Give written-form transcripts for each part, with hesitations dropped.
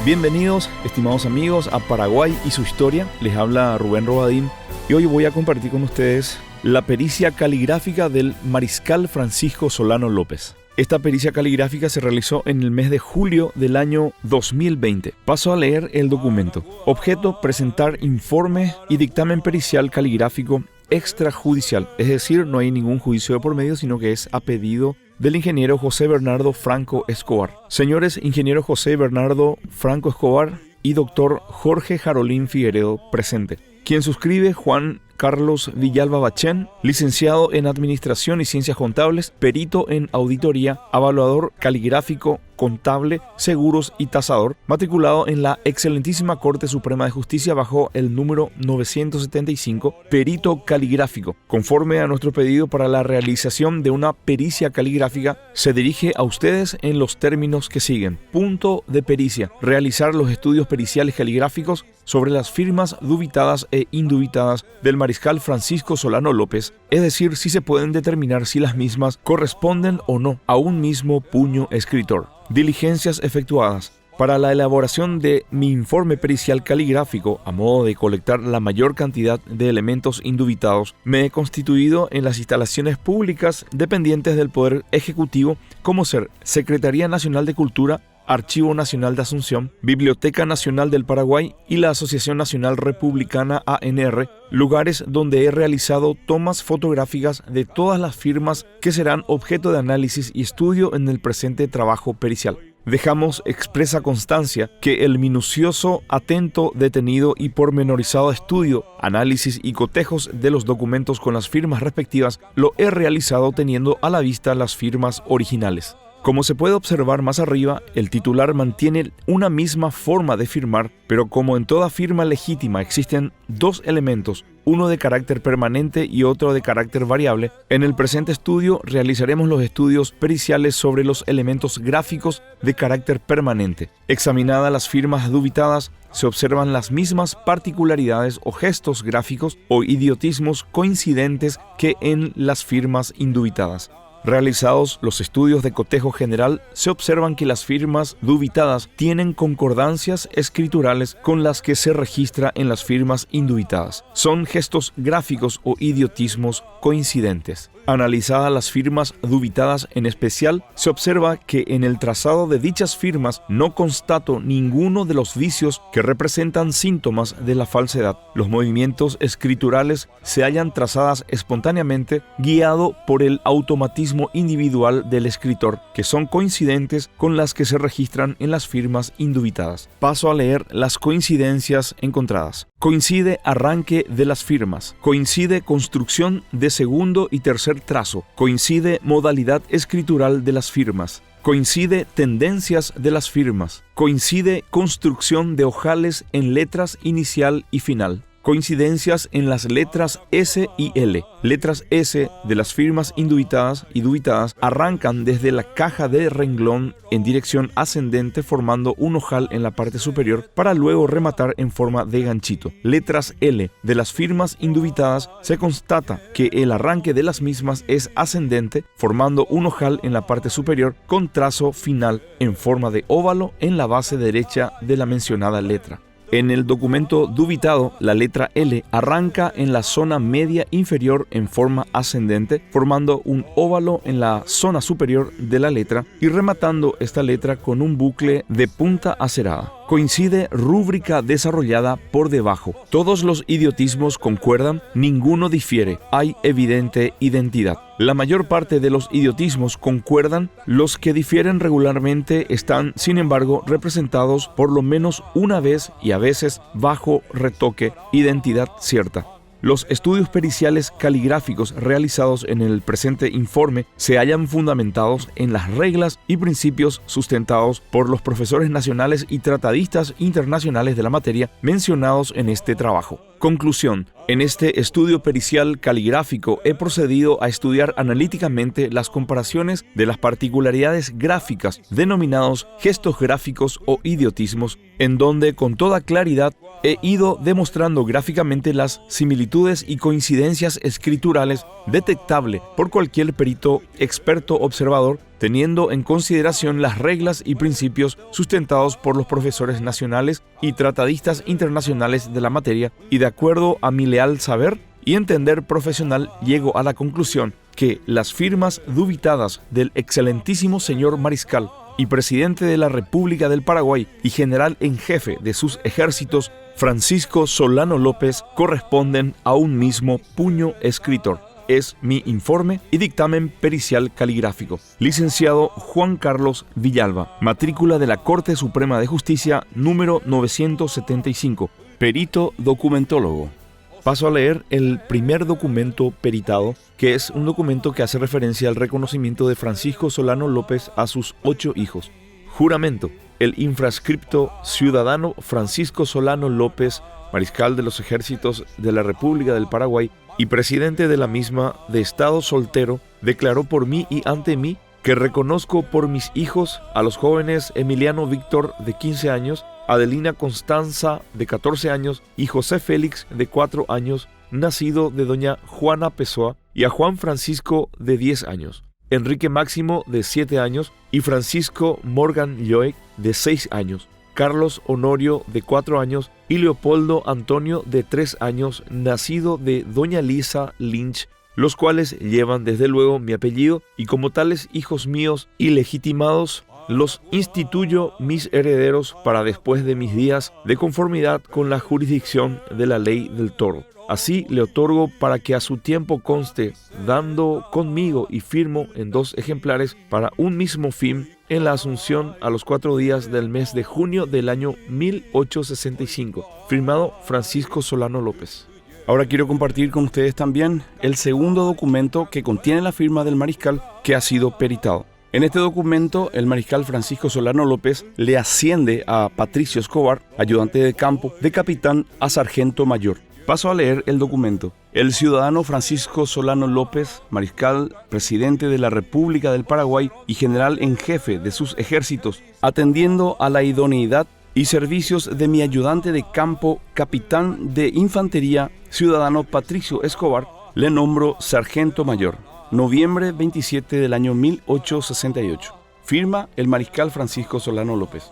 Bienvenidos, estimados amigos, a Paraguay y su historia. Les habla Rubén Robadín y hoy voy a compartir con ustedes la pericia caligráfica del mariscal Francisco Solano López. Esta pericia caligráfica se realizó en el mes de julio del año 2020. Paso a leer el documento. Objeto: presentar informe y dictamen pericial caligráfico extrajudicial. Es decir, no hay ningún juicio de por medio, sino que es a pedido del ingeniero José Bernardo Franco Escobar. Señores ingeniero José Bernardo Franco Escobar y doctor Jorge Jarolín Figueredo, presente. Quien suscribe: Juan Carlos Villalba Bachén, licenciado en Administración y Ciencias Contables, perito en Auditoría, evaluador caligráfico, contable, seguros y tasador, matriculado en la excelentísima Corte Suprema de Justicia bajo el número 975, perito caligráfico. Conforme a nuestro pedido para la realización de una pericia caligráfica, se dirige a ustedes en los términos que siguen. Punto de pericia: realizar los estudios periciales caligráficos sobre las firmas dubitadas e indubitadas del mariscal Francisco Solano López, es decir, si se pueden determinar si las mismas corresponden o no a un mismo puño escritor. Diligencias efectuadas. Para la elaboración de mi informe pericial caligráfico, a modo de colectar la mayor cantidad de elementos indubitados, me he constituido en las instalaciones públicas dependientes del Poder Ejecutivo, como ser Secretaría Nacional de Cultura, Archivo Nacional de Asunción, Biblioteca Nacional del Paraguay y la Asociación Nacional Republicana ANR, lugares donde he realizado tomas fotográficas de todas las firmas que serán objeto de análisis y estudio en el presente trabajo pericial. Dejamos expresa constancia que el minucioso, atento, detenido y pormenorizado estudio, análisis y cotejos de los documentos con las firmas respectivas lo he realizado teniendo a la vista las firmas originales. Como se puede observar más arriba, el titular mantiene una misma forma de firmar, pero como en toda firma legítima existen dos elementos, uno de carácter permanente y otro de carácter variable, en el presente estudio realizaremos los estudios periciales sobre los elementos gráficos de carácter permanente. Examinadas las firmas dubitadas, se observan las mismas particularidades o gestos gráficos o idiotismos coincidentes que en las firmas indubitadas. Realizados los estudios de cotejo general, se observan que las firmas dubitadas tienen concordancias escriturales con las que se registra en las firmas indubitadas. Son gestos gráficos o idiotismos coincidentes. Analizadas las firmas dubitadas en especial, se observa que en el trazado de dichas firmas no constato ninguno de los vicios que representan síntomas de la falsedad. Los movimientos escriturales se hallan trazadas espontáneamente, guiado por el automatismo individual del escritor, que son coincidentes con las que se registran en las firmas indubitadas. Paso a leer las coincidencias encontradas. Coincide arranque de las firmas. Coincide construcción de segundo y tercer trazo. Coincide modalidad escritural de las firmas. Coincide tendencias de las firmas. Coincide construcción de ojales en letras inicial y final. Coincidencias en las letras S y L. Letras S de las firmas indubitadas y dubitadas arrancan desde la caja de renglón en dirección ascendente formando un ojal en la parte superior para luego rematar en forma de ganchito. Letras L de las firmas indubitadas se constata que el arranque de las mismas es ascendente formando un ojal en la parte superior con trazo final en forma de óvalo en la base derecha de la mencionada letra. En el documento dubitado, la letra L arranca en la zona media inferior en forma ascendente, formando un óvalo en la zona superior de la letra y rematando esta letra con un bucle de punta acerada. Coincide rúbrica desarrollada por debajo. Todos los idiotismos concuerdan, ninguno difiere, hay evidente identidad. La mayor parte de los idiotismos concuerdan, los que difieren regularmente están, sin embargo, representados por lo menos una vez y a veces bajo retoque, identidad cierta. Los estudios periciales caligráficos realizados en el presente informe se hallan fundamentados en las reglas y principios sustentados por los profesores nacionales y tratadistas internacionales de la materia mencionados en este trabajo. Conclusión. En este estudio pericial caligráfico he procedido a estudiar analíticamente las comparaciones de las particularidades gráficas denominados gestos gráficos o idiotismos, en donde con toda claridad he ido demostrando gráficamente las similitudes y coincidencias escriturales detectable por cualquier perito experto observador teniendo en consideración las reglas y principios sustentados por los profesores nacionales y tratadistas internacionales de la materia, y de acuerdo a mi leal saber y entender profesional, llego a la conclusión que las firmas dubitadas del excelentísimo señor mariscal y presidente de la República del Paraguay y general en jefe de sus ejércitos, Francisco Solano López, corresponden a un mismo puño escritor. Es mi informe y dictamen pericial caligráfico. Licenciado Juan Carlos Villalba, matrícula de la Corte Suprema de Justicia número 975, perito documentólogo. Paso a leer el primer documento peritado, que es un documento que hace referencia al reconocimiento de Francisco Solano López a sus 8 hijos. Juramento. El infrascripto ciudadano Francisco Solano López, mariscal de los ejércitos de la República del Paraguay y presidente de la misma, de estado soltero, declaró por mí y ante mí que reconozco por mis hijos a los jóvenes Emiliano Víctor, de 15 años, Adelina Constanza, de 14 años, y José Félix, de 4 años, nacido de doña Juana Pessoa, y a Juan Francisco, de 10 años, Enrique Máximo, de 7 años, y Francisco Morgan Lloyd, de 6 años, Carlos Honorio, de 4 años, y Leopoldo Antonio, de 3 años, nacido de doña Lisa Lynch, los cuales llevan desde luego mi apellido, y como tales hijos míos ilegitimados, los instituyo mis herederos para después de mis días, de conformidad con la jurisdicción de la ley del toro. Así le otorgo para que a su tiempo conste, dando conmigo y firmo en 2 ejemplares para un mismo fin, en la Asunción a los 4 días del mes de junio del año 1865. Firmado Francisco Solano López. Ahora quiero compartir con ustedes también el segundo documento que contiene la firma del mariscal que ha sido peritado. En este documento, el mariscal Francisco Solano López le asciende a Patricio Escobar, ayudante de campo, de capitán a sargento mayor. Paso a leer el documento. El ciudadano Francisco Solano López, mariscal, presidente de la República del Paraguay y general en jefe de sus ejércitos, atendiendo a la idoneidad y servicios de mi ayudante de campo, capitán de infantería, ciudadano Patricio Escobar, le nombro sargento mayor. Noviembre 27 del año 1868. Firma el mariscal Francisco Solano López.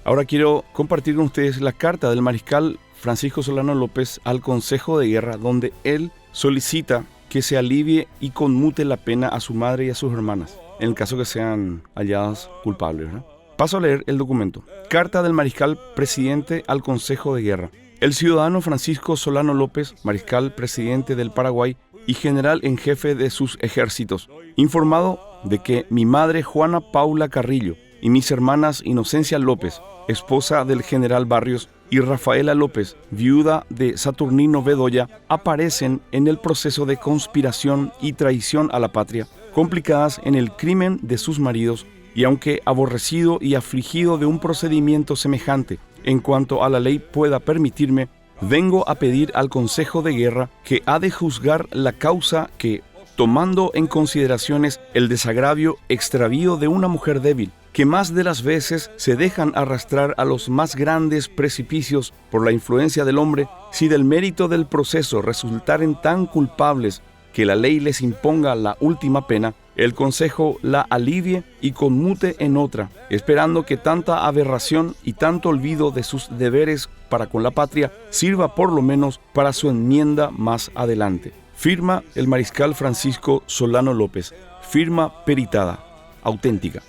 Ahora quiero compartir con ustedes la carta del mariscal Francisco Solano López al Consejo de Guerra, donde él solicita que se alivie y conmute la pena a su madre y a sus hermanas, en el caso que sean halladas culpables, ¿verdad? Paso a leer el documento. Carta del mariscal presidente al Consejo de Guerra. El ciudadano Francisco Solano López, mariscal presidente del Paraguay y general en jefe de sus ejércitos, informado de que mi madre Juana Paula Carrillo y mis hermanas Inocencia López, esposa del general Barrios, y Rafaela López, viuda de Saturnino Bedoya, aparecen en el proceso de conspiración y traición a la patria, complicadas en el crimen de sus maridos, y aunque aborrecido y afligido de un procedimiento semejante, en cuanto a la ley pueda permitirme, vengo a pedir al Consejo de Guerra que ha de juzgar la causa que, tomando en consideraciones el desagravio extravío de una mujer débil, que más de las veces se dejan arrastrar a los más grandes precipicios por la influencia del hombre, si del mérito del proceso resultaren tan culpables que la ley les imponga la última pena, el Consejo la alivie y conmute en otra, esperando que tanta aberración y tanto olvido de sus deberes para con la patria sirva por lo menos para su enmienda más adelante. Firma el mariscal Francisco Solano López. Firma peritada, auténtica.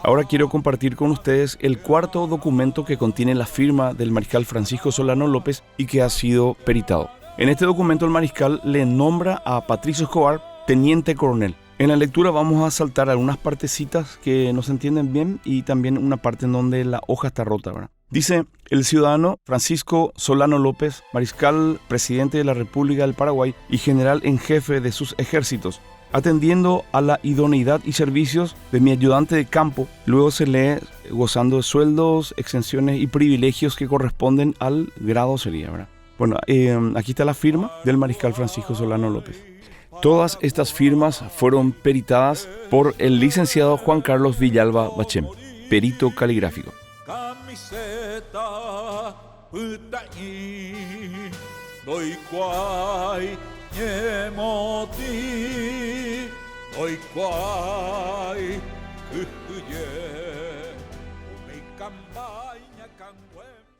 Ahora quiero compartir con ustedes el cuarto documento que contiene la firma del mariscal Francisco Solano López y que ha sido peritado. En este documento el mariscal le nombra a Patricio Escobar teniente coronel. En la lectura vamos a saltar algunas partecitas que no se entienden bien y también una parte en donde la hoja está rota, ¿verdad? Dice, el ciudadano Francisco Solano López, mariscal presidente de la República del Paraguay y general en jefe de sus ejércitos, atendiendo a la idoneidad y servicios de mi ayudante de campo, luego se lee gozando de sueldos, exenciones y privilegios que corresponden al grado sería, ¿verdad? Bueno, aquí está la firma del mariscal Francisco Solano López. Todas estas firmas fueron peritadas por el licenciado Juan Carlos Villalba Bachem, perito caligráfico. Canguem.